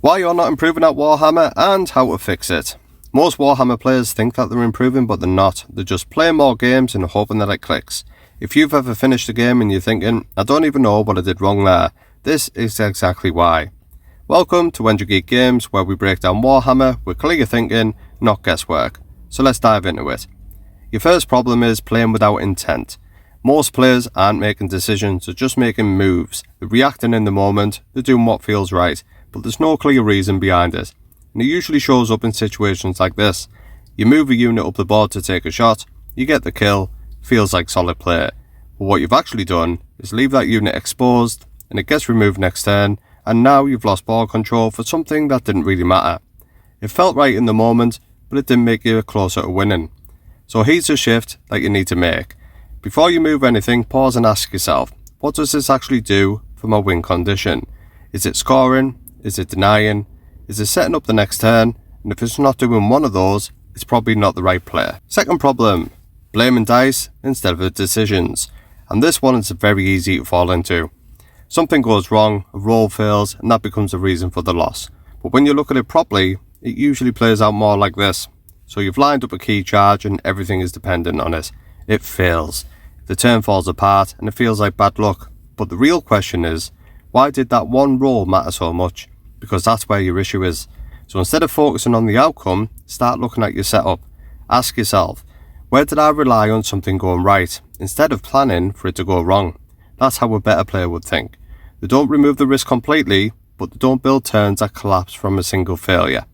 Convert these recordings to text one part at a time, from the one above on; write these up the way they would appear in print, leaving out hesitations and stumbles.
Why you're not improving at Warhammer and how to fix it. Most Warhammer players think that they're improving, but they're not. They're just playing more games and hoping that it clicks. If you've ever finished a game and you're thinking, I don't even know what I did wrong there, this is exactly why. Welcome to Engigeek Games, where we break down Warhammer with clear thinking, not guesswork. So let's dive into it. Your first problem is playing without intent. Most players aren't making decisions, they're just making moves. They're reacting in the moment, they're doing what feels right, but there's no clear reason behind it. And it usually shows up in situations like this. You move a unit up the board to take a shot, you get the kill, feels like solid play. But what you've actually done is leave that unit exposed, and it gets removed next turn, and now you've lost board control for something that didn't really matter. It felt right in the moment, but it didn't make you closer to winning. So here's a shift that you need to make. Before you move anything, pause and ask yourself, what does this actually do for my win condition? Is it scoring? Is it denying? Is it setting up the next turn? And if it's not doing one of those, it's probably not the right player. Second problem, blaming dice instead of the decisions. And this one is very easy to fall into. Something goes wrong, a roll fails, and that becomes the reason for the loss. But when you look at it properly, it usually plays out more like this. So you've lined up a key charge and everything is dependent on it. It fails. The turn falls apart and it feels like bad luck. But the real question is, why did that one roll matter so much? Because that's where your issue is. So instead of focusing on the outcome, start looking at your setup. Ask yourself, where did I rely on something going right, instead of planning for it to go wrong? That's how a better player would think. They don't remove the risk completely, but they don't build turns that collapse from a single failure.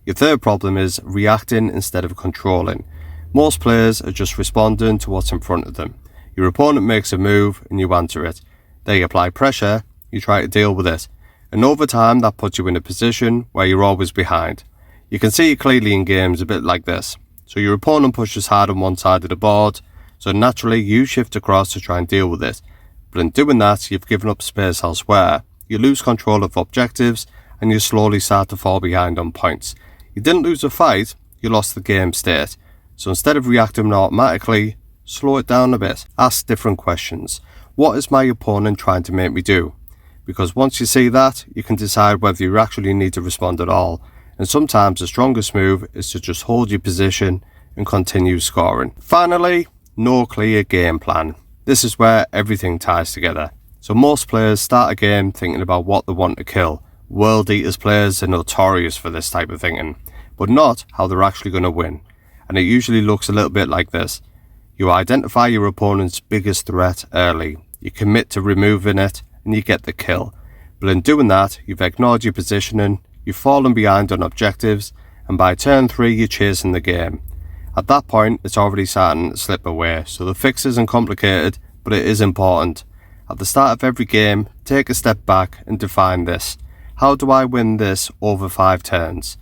Your third problem is reacting instead of controlling. Most players are just responding to what's in front of them. Your opponent makes a move and you answer it. They apply pressure, you try to deal with it. And over time that puts you in a position where you're always behind. You can see it clearly in games a bit like this. So your opponent pushes hard on one side of the board, so naturally you shift across to try and deal with it. But in doing that, you've given up space elsewhere. You lose control of objectives and you slowly start to fall behind on points. You didn't lose a fight, you lost the game state. So instead of reacting automatically, slow it down a bit. Ask different questions. What is my opponent trying to make me do? Because once you see that, you can decide whether you actually need to respond at all. And sometimes the strongest move is to just hold your position and continue scoring. Finally, no clear game plan. This is where everything ties together. So most players start a game thinking about what they want to kill. World Eaters players are notorious for this type of thinking, but not how they're actually going to win. And it usually looks a little bit like this. You identify your opponent's biggest threat early. You commit to removing it and you get the kill. But in doing that, you've ignored your positioning, you've fallen behind on objectives, and by turn 3 you're chasing the game. At that point, it's already starting to slip away, so the fix isn't complicated, but it is important. At the start of every game, take a step back and define this. How do I win this over 5 turns?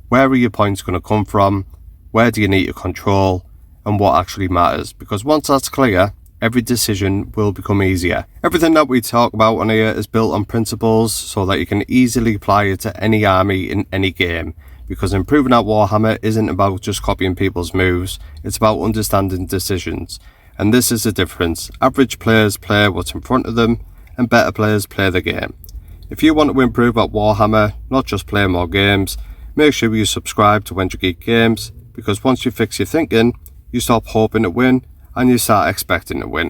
Where are your points going to come from? Where do you need to control? And what actually matters? Because once that's clear, every decision will become easier. Everything that we talk about on here is built on principles so that you can easily apply it to any army in any game. Because improving at Warhammer isn't about just copying people's moves, it's about understanding decisions. And this is the difference. Average players play what's in front of them, and better players play the game. If you want to improve at Warhammer, not just play more games, make sure you subscribe to Engigeek Games, because once you fix your thinking, you stop hoping to win and you start expecting to win.